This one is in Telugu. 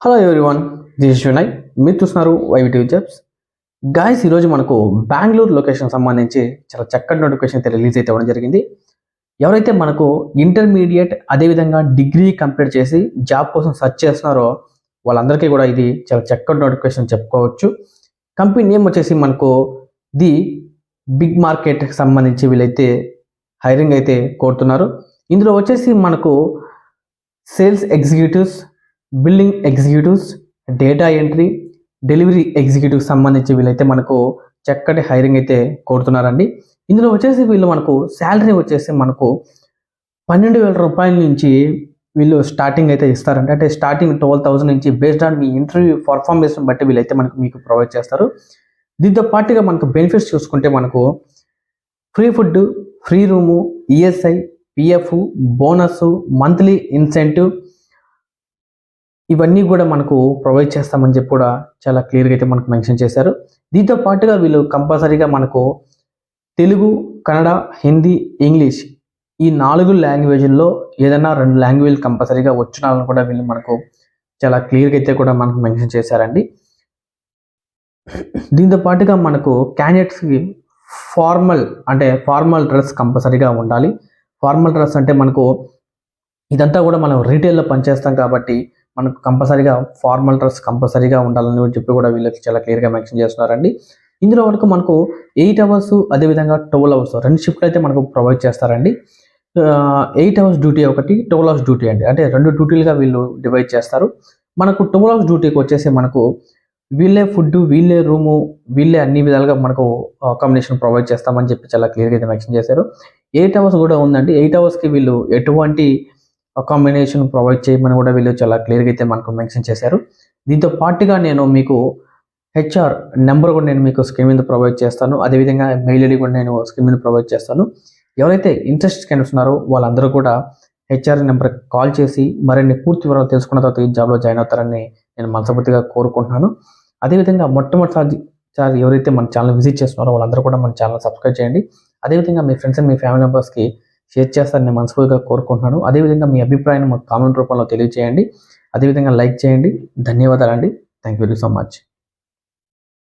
Hello everyone, this is Vinay. మీరు చూస్తున్నారు వైవిటీ జాబ్స్. గాయస్, ఈరోజు మనకు బెంగళూరు లొకేషన్ సంబంధించి చాలా చక్కటి నోటిఫికేషన్ అయితే రిలీజ్ అయితే అవ్వడం జరిగింది. ఎవరైతే మనకు ఇంటర్మీడియట్ అదేవిధంగా డిగ్రీ కంప్లీట్ చేసి జాబ్ కోసం సెర్చ్ చేస్తున్నారో వాళ్ళందరికీ కూడా ఇది చాలా చక్కటి నోటిఫికేషన్ చెప్పుకోవచ్చు. కంపెనీ నేమ్ వచ్చేసి మనకు ది బిగ్ మార్కెట్ సంబంధించి వీళ్ళైతే హైరింగ్ అయితే కోరుతున్నారు. ఇందులో వచ్చేసి మనకు sales executives, building executives, data entry, delivery executive సంబంధించి వీళ్ళైతే మనకు చక్కటి హైరింగ్ అయితే కోరుతున్నారండి. ఇందులో వచ్చేసి వీళ్ళు మనకు శాలరీ వచ్చేసి మనకు 12,000 రూపాయల నుంచి వీళ్ళు స్టార్టింగ్ అయితే ఇస్తారండి. అంటే స్టార్టింగ్ 12,000 నుంచి based on me interview performance బట్టి వీళ్ళైతే మీకు ప్రొవైడ్ చేస్తారు. దీంతో పాటుగా మనకు బెనిఫిట్స్ చూసుకుంటే మనకు free food, free room, ESI, PF, bonus, monthly incentive ఇవన్నీ కూడా మనకు ప్రొవైడ్ చేస్తామని చెప్పి కూడా చాలా క్లియర్గా అయితే మనకు మెన్షన్ చేశారు. దీంతో పాటుగా వీళ్ళు కంపల్సరీగా మనకు తెలుగు, కన్నడ, హిందీ, ఇంగ్లీష్ ఈ 4 లాంగ్వేజ్ల్లో ఏదైనా 2 లాంగ్వేజ్లు కంపల్సరీగా వచ్చినాలని కూడా వీళ్ళు మనకు చాలా క్లియర్గా అయితే కూడా మనకు మెన్షన్ చేశారండి. దీంతో పాటుగా మనకు క్యాండిడేట్స్కి ఫార్మల్ డ్రెస్ కంపల్సరీగా ఉండాలి. ఫార్మల్ డ్రెస్ అంటే మనకు ఇదంతా కూడా మనం రీటైల్లో పనిచేస్తాం కాబట్టి మనకు కంపల్సరీగా ఫార్మల్ డ్రెస్ కంపల్సరీగా ఉండాలని చెప్పి కూడా వీళ్ళకి చాలా క్లియర్గా మెన్షన్ చేస్తున్నారండి. ఇందులో వరకు మనకు 8 అవర్స్ అదేవిధంగా 12 అవర్స్ 2 షిఫ్ట్లు అయితే మనకు ప్రొవైడ్ చేస్తారండి. 8 అవర్స్ డ్యూటీ ఒకటి, 12 అవర్స్ డ్యూటీ అండి. అంటే 2 డ్యూటీలుగా వీళ్ళు డివైడ్ చేస్తారు. మనకు 12 అవర్స్ డ్యూటీకి వచ్చేసి మనకు వీళ్ళే ఫుడ్, వీళ్ళే రూము, వీళ్ళే అన్ని విధాలుగా మనకు అకామిడేషన్ ప్రొవైడ్ చేస్తామని చెప్పి చాలా క్లియర్గా అయితే మెన్షన్ చేశారు. 8 అవర్స్ కూడా ఉందండి. 8 అవర్స్కి వీళ్ళు ఎటువంటి అకామిడేషన్ ప్రొవైడ్ చేయమని కూడా వీళ్ళు చాలా క్లియర్గా అయితే మనకు మెన్షన్ చేశారు. దీంతో పాటుగా నేను మీకు హెచ్ఆర్ నెంబర్ కూడా నేను మీకు స్క్రీన్ మీద ప్రొవైడ్ చేస్తాను. అదేవిధంగా మెయిల్ ఐడి కూడా నేను స్క్రీన్ మీద ప్రొవైడ్ చేస్తాను. ఎవరైతే ఇంట్రెస్ట్ ఉన్నారో వాళ్ళందరూ కూడా హెచ్ఆర్ నెంబర్ కాల్ చేసి మరిన్ని పూర్తి వివరాలు తెలుసుకున్న తర్వాత ఈ జాబ్లో జాయిన్ అవుతారని నేను మనస్ఫూర్తిగా కోరుకుంటున్నాను. అదేవిధంగా మొట్టమొదటిసారి ఎవరైతే మన ఛానల్ విజిట్ చేస్తున్నారో వాళ్ళందరూ కూడా మన ఛానల్ సబ్స్క్రైబ్ చేయండి. అదేవిధంగా మీ ఫ్రెండ్స్ అండ్ మీ ఫ్యామిలీ మెంబర్స్కి షేర్ చేస్తారని నేను మనస్ఫూర్తిగా కోరుకుంటున్నాను. అదేవిధంగా మీ అభిప్రాయాన్ని మాకు కామెంట్ రూపంలో తెలియజేయండి. అదేవిధంగా లైక్ చేయండి. ధన్యవాదాలండి. Thank you very so much.